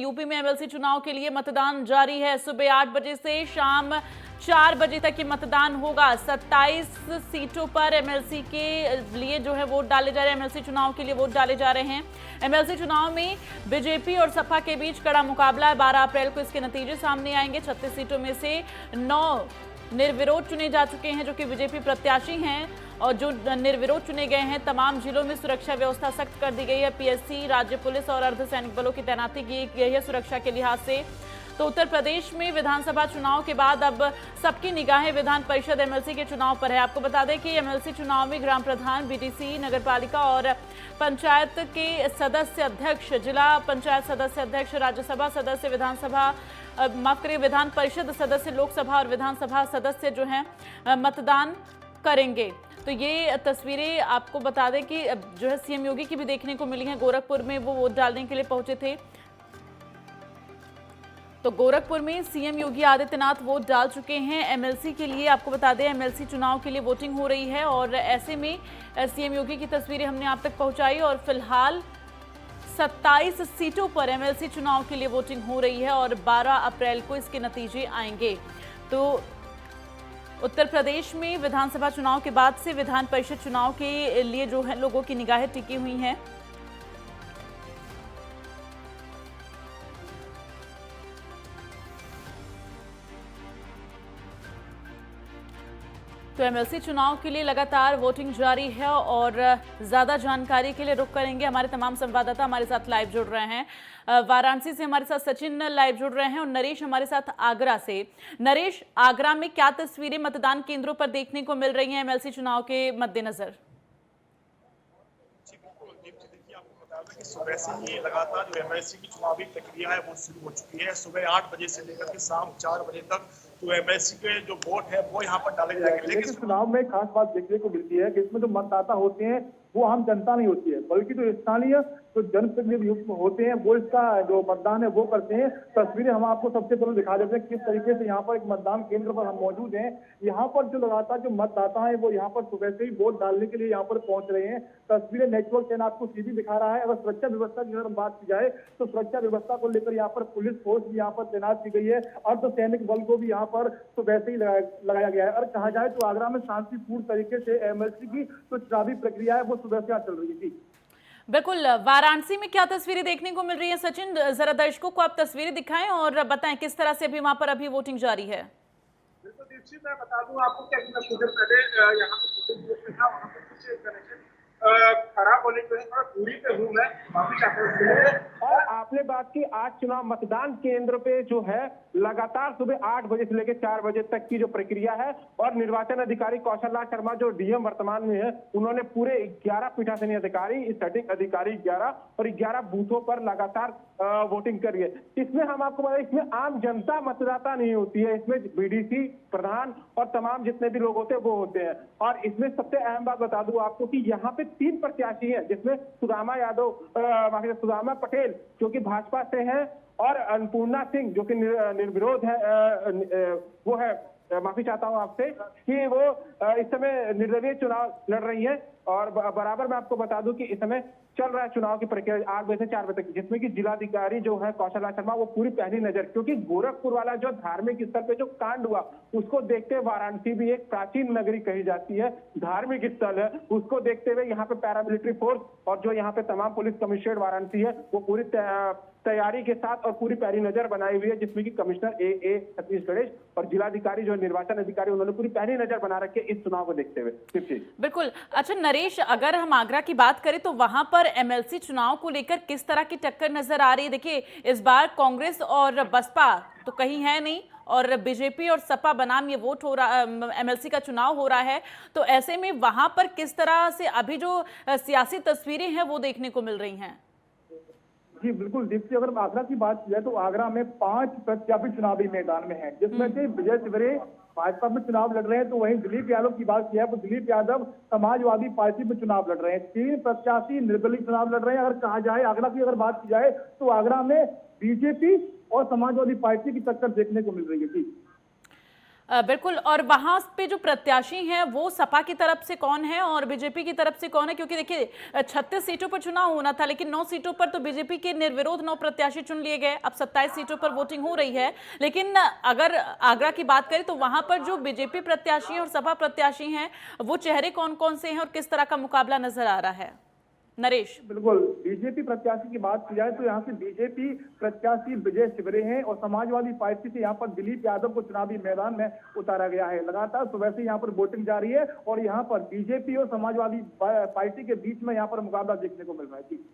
UP में MLC चुनाव के लिए मतदान जारी है। सुबह 8 बजे से शाम 4 बजे तक ये मतदान होगा। 27 सीटों पर एमएलसी के लिए जो है वोट डाले जा रहे हैं। एमएलसी चुनाव के लिए वोट डाले जा रहे हैं। एमएलसी चुनाव में बीजेपी और सपा के बीच कड़ा मुकाबला है। 12 अप्रैल को इसके नतीजे सामने आएंगे। 36 सीटों में से 9 निर्विरोध चुने जा चुके हैं, जो कि बीजेपी प्रत्याशी हैं, और जो निर्विरोध चुने गए हैं तमाम जिलों में सुरक्षा व्यवस्था सख्त कर दी गई है। पीएससी, राज्य पुलिस और अर्धसैनिक बलों की तैनाती की गई है सुरक्षा के लिहाज से। तो उत्तर प्रदेश में विधानसभा चुनाव के बाद अब सबकी निगाहें विधान परिषद एमएलसी के चुनाव पर है। आपको बता दें कि एमएलसी चुनाव में ग्राम प्रधान, बीडीसी, नगरपालिका और पंचायत के सदस्य अध्यक्ष, जिला पंचायत सदस्य अध्यक्ष, राज्यसभा सदस्य, विधान परिषद सदस्य, लोकसभा और विधानसभा सदस्य जो हैं मतदान करेंगे। तो ये तस्वीरें आपको बता दें कि जो है सीएम योगी की भी देखने को मिली है। गोरखपुर में वो वोट डालने के लिए पहुंचे थे। तो गोरखपुर में सीएम योगी आदित्यनाथ वोट डाल चुके हैं एमएलसी के लिए। आपको बता दें एमएलसी चुनाव के लिए वोटिंग हो रही है और ऐसे में सीएम योगी की तस्वीरें हमने आप तक पहुंचाई। और फिलहाल 27 सीटों पर एमएलसी चुनाव के लिए वोटिंग हो रही है और 12 अप्रैल को इसके नतीजे आएंगे। तो उत्तर प्रदेश में विधानसभा चुनाव के बाद से विधान परिषद चुनाव के लिए जो है लोगों की निगाहें टिकी हुई हैं। तो एमएलसी चुनाव के लिए लगातार वोटिंग जारी है और ज्यादा जानकारी के लिए रुख करेंगे। हमारे तमाम संवाददाता हमारे साथ लाइव जुड़ रहे हैं। वाराणसी से हमारे साथ सचिन लाइव जुड़ रहे हैं और नरेश हमारे साथ आगरा से। नरेश, आगरा में क्या तस्वीरें मतदान केंद्रों पर देखने को मिल रही हैं एमएलसी चुनाव के मद्देनजर? सुबह से ही लगातार जो एमएलसी की चुनावी प्रक्रिया है वो शुरू हो चुकी है। सुबह 8 बजे से लेकर के शाम 4 बजे तक तो एमएलसी के जो वोट है वो यहाँ पर डाले जाएंगे। लेकिन चुनाव में खास बात देखने को मिलती है कि इसमें जो मतदाता होते हैं वो आम जनता नहीं होती है, बल्कि जो स्थानीय जो जनप्रतिनिधि होते हैं वो इसका जो मतदान है वो करते हैं। तस्वीरें हम आपको सबसे पहले दिखा देते हैं किस तरीके से यहाँ पर एक मतदान केंद्र पर हम मौजूद हैं। यहाँ पर जो लगातार जो मतदाता है वो यहाँ पर सुबह से ही वोट डालने के लिए यहाँ पर पहुंच रहे हैं। तस्वीरें नेटवर्क 10 आपको सीधी दिखा रहा है। अगर सुरक्षा व्यवस्था की अगर बात की जाए तो सुरक्षा व्यवस्था को लेकर यहाँ पर पुलिस फोर्स भी यहाँ पर तैनात की गई है। अर्धसैनिक बल को भी यहाँ पर सुबह से ही लगाया गया है। और कहा जाए तो आगरा में शांतिपूर्ण तरीके से एमएलसी की जो चुनावी प्रक्रिया है वो सुबह से चल रही थी। बिल्कुल, वाराणसी में क्या तस्वीरें देखने को मिल रही है? सचिन, जरा दर्शकों को आप तस्वीरें दिखाएं और बताएं किस तरह से अभी वहां पर अभी वोटिंग जारी है। बिल्कुल दीप्ति, मैं बता दूं आपको कि कुछ देर पहले यहाँ पे खराब होने की वजह से दूरी पे हूँ मैं, माफी चाहता हूँ। और आपने बात की आज चुनाव मतदान केंद्र पे जो है लगातार सुबह 8 बजे से लेकर 4 बजे तक की जो प्रक्रिया है और निर्वाचन अधिकारी कौशल राज शर्मा जो डीएम वर्तमान में है उन्होंने पूरे 11 पीठासीन अधिकारी, स्टैटिक अधिकारी 11 और 11 बूथों पर लगातार वोटिंग करी है। इसमें हम आपको बताएं इसमें आम जनता मतदाता नहीं होती है, इसमें बीडीसी, प्रधान और तमाम जितने भी लोग होते हैं वो होते हैं। और इसमें सबसे अहम बात बता दूं आपको कि यहाँ पे 3 प्रत्याशी हैं, जिसमें सुदामा पटेल जो कि भाजपा से हैं और अन्नपूर्णा सिंह जो कि निर्विरोध है, वो है, माफी चाहता हूं आपसे कि वो इस समय निर्दलीय चुनाव लड़ रही है। और बराबर मैं आपको बता दूं कि इस समय चल रहा है चुनाव की प्रक्रिया 8 बजे से 4 बजे तक, जिसमें कि जिलाधिकारी जो है कौशल राज शर्मा वो पूरी पहली नजर, क्योंकि गोरखपुर वाला जो धार्मिक स्थल पे जो कांड हुआ उसको देखते हुए वाराणसी भी एक प्राचीन नगरी कही जाती है, धार्मिक स्थल है, उसको देखते हुए यहाँ पे पैरामिलिट्री फोर्स और जो यहाँ पे तमाम पुलिस कमिश्नरेट वाराणसी है वो पूरी तैयारी के साथ और पूरी पैरी नजर बनाई हुई है, जिसमें कि कमिश्नर ए सतीश गणेश और जिलाधिकारी जो निर्वाचन अधिकारी उन्होंने पूरी पैरी नजर बना रखी है इस चुनाव को देखते हुए। बिल्कुल। अच्छा नरेश, अगर हम आगरा की बात करें तो वहां पर एमएलसी चुनाव को लेकर किस तरह की टक्कर नजर आ रही है? देखिए, इस बार कांग्रेस और बसपा तो कहीं है नहीं और बीजेपी और सपा बनाम ये वोट हो रहा, एमएलसी का चुनाव हो रहा है। तो ऐसे में वहां पर किस तरह से अभी जो सियासी तस्वीरें हैं वो देखने को मिल रही हैं? जी बिल्कुल दीप्ति, अगर आगरा की बात की जाए तो आगरा में 5 प्रत्याशी चुनावी मैदान में हैं, जिसमें से विजय शिवरे भाजपा में चुनाव लड़ रहे हैं। तो वहीं दिलीप यादव की बात की है तो दिलीप यादव समाजवादी पार्टी में चुनाव लड़ रहे हैं। 3 प्रत्याशी निर्दलीय चुनाव लड़ रहे हैं। अगर कहा जाए आगरा की अगर बात की जाए तो आगरा में बीजेपी और समाजवादी पार्टी की टक्कर देखने को मिल रही है। बिल्कुल। और वहां पे जो प्रत्याशी हैं वो सपा की तरफ से कौन है और बीजेपी की तरफ से कौन है? क्योंकि देखिए 36 सीटों पर चुनाव होना था, लेकिन 9 सीटों पर तो बीजेपी के निर्विरोध 9 प्रत्याशी चुन लिए गए। अब 27 सीटों पर वोटिंग हो रही है, लेकिन अगर आगरा की बात करें तो वहां पर जो बीजेपी प्रत्याशी और सपा प्रत्याशी हैं वो चेहरे कौन कौन से हैं और किस तरह का मुकाबला नजर आ रहा है? नरेश। बिल्कुल, बीजेपी प्रत्याशी की बात की जाए तो यहाँ से बीजेपी प्रत्याशी विजय शिवरे हैं और समाजवादी पार्टी से यहाँ पर दिलीप यादव को चुनावी मैदान में उतारा गया है। लगातार सुबह से यहाँ पर वोटिंग जारी है और यहाँ पर बीजेपी और समाजवादी पार्टी के बीच में यहाँ पर मुकाबला देखने को मिल रहा है। जी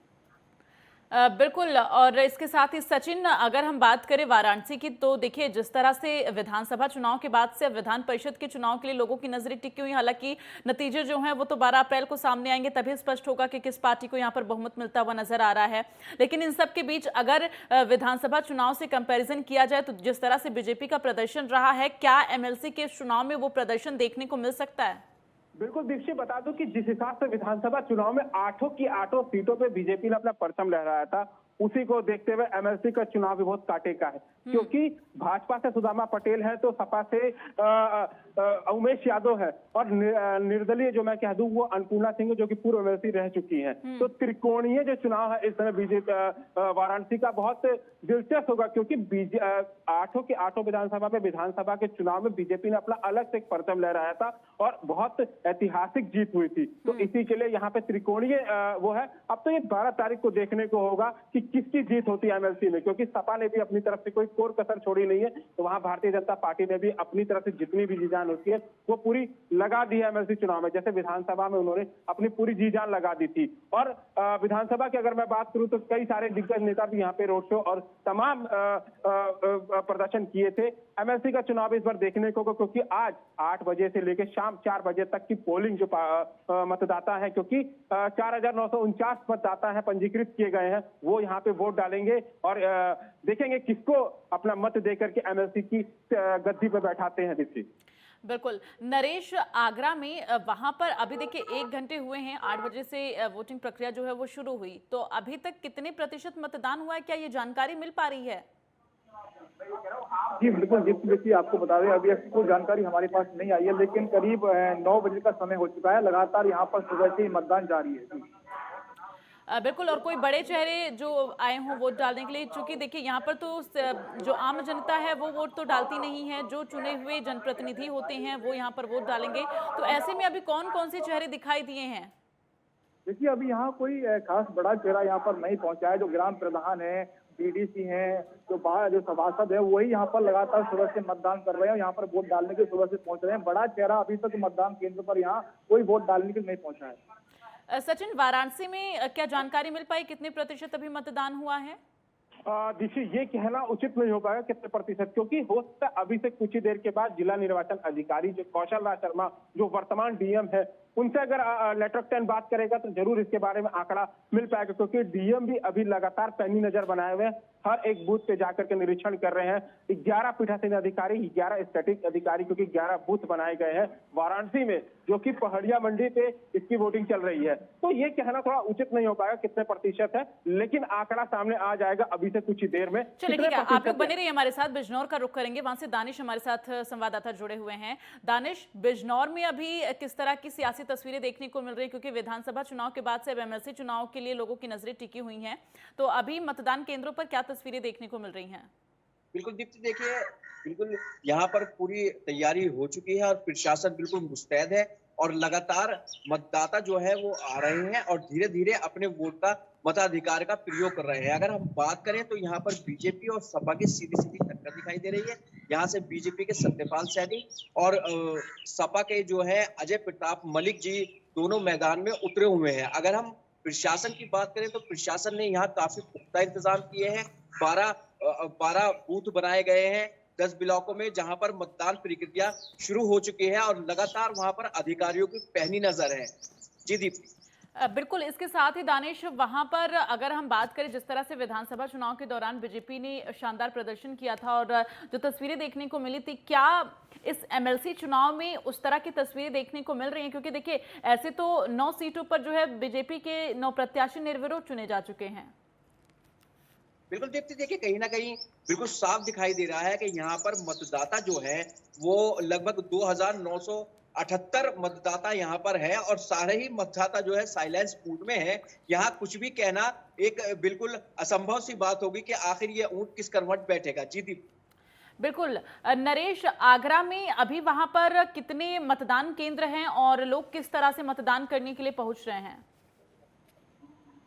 बिल्कुल। और इसके साथ ही सचिन, अगर हम बात करें वाराणसी की, तो देखिए जिस तरह से विधानसभा चुनाव के बाद से विधान परिषद के चुनाव के लिए लोगों की नजरें टिकी हुई। हालांकि नतीजे जो हैं वो तो 12 अप्रैल को सामने आएंगे, तभी स्पष्ट होगा कि किस पार्टी को यहाँ पर बहुमत मिलता हुआ नजर आ रहा है। लेकिन इन सब के बीच अगर विधानसभा चुनाव से कंपेरिजन किया जाए तो जिस तरह से बीजेपी का प्रदर्शन रहा है, क्या एमएलसी के चुनाव में वो प्रदर्शन देखने को मिल सकता है? बिल्कुल दीक्षित, बता दूं कि जिस हिसाब से विधानसभा चुनाव में 8 की 8 सीटों पे बीजेपी ने अपना परचम लहराया था, उसी को देखते हुए एमएलसी का चुनाव भी बहुत कांटे का है। क्योंकि भाजपा से सुदामा पटेल है तो सपा से उमेश यादव है और निर्दलीय जो मैं कह दूं वो अन्नपूर्णा सिंह जो कि पूर्व एमएलसी रह चुकी हैं। तो त्रिकोणीय जो चुनाव है इस समय बीजेपी वाराणसी का बहुत दिलचस्प होगा, क्योंकि 8 की 8 विधानसभा के चुनाव में बीजेपी ने अपना अलग से एक परचम लहराया था और बहुत ऐतिहासिक जीत हुई थी। तो इसी के लिए यहाँ पे त्रिकोणीय वो है। अब तो ये 12 तारीख को देखने को होगा कि किसकी जीत होती है एमएलसी में, क्योंकि सपा ने भी अपनी तरफ से कोई कोर कसर छोड़ी नहीं है। तो वहां भारतीय जनता पार्टी ने भी अपनी तरफ से जितनी भी जी जान होती है वो पूरी लगा दी है एमएलसी चुनाव में। जैसे विधानसभा में उन्होंने अपनी पूरी जी जान लगा दी थी और विधानसभा की अगर मैं बात करूं तो कई सारे दिग्गज नेता भी यहाँ पे रोड शो और तमाम प्रदर्शन किए थे। एमएलसी का चुनाव इस बार देखने को, क्योंकि आज 8 बजे से लेकर शाम 4 बजे तक की पोलिंग जो मतदाता है, क्योंकि 4,949 मतदाता है पंजीकृत किए गए हैं, वो यहाँ पे वोट डालेंगे और देखेंगे किसको अपना मत देकर के एमएलसी की गद्दी पर बैठाते हैं। दीप्ति बिल्कुल। नरेश, आगरा में वहां पर अभी देखिए 1 घंटे हुए हैं, 8 बजे से वोटिंग प्रक्रिया जो है वो शुरू हुई, तो अभी तक कितने प्रतिशत मतदान हुआ है, क्या ये जानकारी मिल पा रही है? जी बिल्कुल, देखिए आपको बता दें अभी कोई जानकारी हमारे पास नहीं आई है, लेकिन करीब 9 बजे का समय हो चुका है। लगातार यहाँ पर सुबह से ही मतदान जारी है। बिल्कुल। और कोई बड़े चेहरे जो आए हों वोट डालने के लिए, चूंकि देखिए यहाँ पर तो जो आम जनता है वो वोट तो डालती नहीं है, जो चुने हुए जनप्रतिनिधि होते हैं वो यहाँ पर वोट डालेंगे। तो ऐसे में अभी कौन कौन से चेहरे दिखाई दिए हैं? देखिए अभी यहाँ कोई खास बड़ा चेहरा यहाँ पर नहीं पहुंचा है। जो ग्राम प्रधान है, बीडीसी हैं, जो सभासद है, वही यहाँ पर लगातार सुबह से मतदान कर रहे हैं, यहाँ पर वोट डालने के सुबह से पहुंच रहे हैं। बड़ा चेहरा अभी तक मतदान केंद्र पर यहाँ कोई वोट डालने के लिए नहीं पहुंचा है। सचिन, वाराणसी में क्या जानकारी मिल पाई, कितने प्रतिशत अभी मतदान हुआ है? देखिए ये कहना उचित नहीं हो पाएगा कितने प्रतिशत, क्योंकि हो सकता है अभी से कुछ ही देर के बाद जिला निर्वाचन अधिकारी जो कौशल राज शर्मा जो वर्तमान डीएम है उनसे अगर लेटर ऑफ टेन बात करेगा तो जरूर इसके बारे में आंकड़ा मिल पाएगा, क्योंकि डीएम भी अभी लगातार पैनी नजर बनाए हुए हैं, हर एक बूथ पे जाकर के निरीक्षण कर रहे हैं। 11 पीठासीन अधिकारी, 11 स्टैटिक अधिकारी, क्योंकि 11 बूथ बनाए गए हैं वाराणसी में, जो कि पहाड़िया मंडी पे इसकी वोटिंग चल रही है। तो ये कहना थोड़ा उचित नहीं हो पाएगा कितने प्रतिशत है, लेकिन आंकड़ा सामने आ जाएगा अभी से कुछ ही देर में। चलिए ठीक है, आप लोग बने रहिए हमारे साथ। बिजनौर का रुख करेंगे, वहां से दानिश हमारे साथ संवाददाता जुड़े हुए हैं। दानिश, बिजनौर में अभी किस तरह की सियासी तस्वीरें देखने को मिल रही है, क्योंकि विधानसभा चुनाव के बाद से एमएलसी चुनाव के लिए लोगों की नजरें टिकी हुई हैं, तो अभी मतदान केंद्रों पर क्या तस्वीरें देखने को मिल रही हैं? बिल्कुल दीप्ति, देखिए बिल्कुल यहाँ पर पूरी तैयारी हो चुकी है और प्रशासन बिल्कुल मुस्तैद है और लगातार मतदाता जो है वो आ रहे हैं और धीरे धीरे अपने वोट का मताधिकार का प्रयोग कर रहे हैं। अगर हम बात करें तो यहाँ पर बीजेपी और सपा की सीधी सीधी टक्कर दिखाई दे रही है। यहाँ से बीजेपी के सत्यपाल सैनी और सपा के जो है अजय प्रताप मलिक जी दोनों मैदान में उतरे हुए हैं। अगर हम प्रशासन की बात करें तो प्रशासन ने यहाँ काफी पुख्ता इंतजाम किए हैं। 12 बूथ बनाए गए हैं 10 ब्लॉकों में, जहां पर मतदान प्रक्रिया शुरू हो चुकी है और लगातार वहां पर अधिकारियों की पैनी नजर है। जी दीप्ति। बिल्कुल। इसके साथ ही दानिश, वहां पर अगर हम बात करें जिस तरह से विधानसभा चुनाव के दौरान बीजेपी ने शानदार प्रदर्शन किया था और जो तस्वीरें देखने को मिली थी, क्या इस एमएलसी चुनाव में उस तरह की तस्वीरें देखने को मिल रही हैं? क्योंकि देखिए ऐसे तो 9 सीटों पर जो है बीजेपी के 9 प्रत्याशी निर्विरोध चुने जा चुके हैं। बिल्कुल दीप्ति, देखिए कहीं ना कहीं बिल्कुल साफ दिखाई दे रहा है कि यहाँ पर मतदाता जो है वो लगभग 2978 मतदाता यहाँ पर है और सारे ही मतदाता जो है साइलेंस मोड में है। यहाँ कुछ भी कहना एक बिल्कुल असंभव सी बात होगी कि आखिर ये ऊंट किस करवट बैठेगा। जी दीप्ति। बिल्कुल नरेश, आगरा में अभी वहां पर कितने मतदान केंद्र हैं और लोग किस तरह से मतदान करने के लिए पहुंच रहे हैं?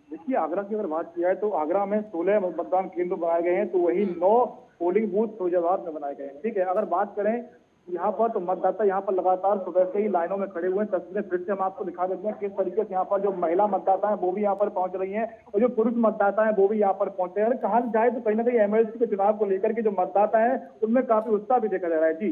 देखिए, आगरा की अगर बात की जाए तो आगरा में 16 मतदान केंद्र बनाए गए हैं, तो वही 9 पोलिंग बूथ फिरोजाबाद में बनाए गए हैं। ठीक है, अगर बात करें यहाँ पर तो मतदाता यहाँ पर लगातार सुबह से ही लाइनों में खड़े हुए हैं। तस्वीरें फिर से हम आपको दिखा देते हैं किस तरीके से यहाँ पर जो महिला मतदाता है वो भी यहाँ पर पहुंच रही हैं और जो पुरुष मतदाता है वो भी यहाँ पर पहुंचे हैं। कहा जाए तो कहीं ना कहीं एमएलसी के चुनाव को लेकर के जो मतदाता है उनमें काफी उत्साह भी देखा जा रहा है। जी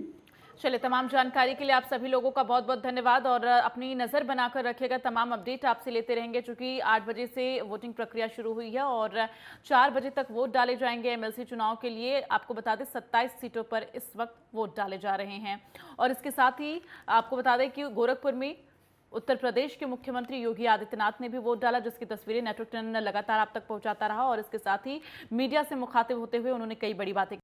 चलिए, तमाम जानकारी के लिए आप सभी लोगों का बहुत बहुत धन्यवाद और अपनी नज़र बनाकर रखिएगा। तमाम अपडेट आपसे लेते रहेंगे चूंकि 8 बजे से वोटिंग प्रक्रिया शुरू हुई है और 4 बजे तक वोट डाले जाएंगे एमएलसी चुनाव के लिए। आपको बता दें 27 सीटों पर इस वक्त वोट डाले जा रहे हैं और इसके साथ ही आपको बता दें कि गोरखपुर में उत्तर प्रदेश के मुख्यमंत्री योगी आदित्यनाथ ने भी वोट डाला, जिसकी तस्वीरें नेटवर्क 10 लगातार आप तक पहुंचाता रहा और इसके साथ ही मीडिया से मुखातिब होते हुए उन्होंने कई बड़ी बातें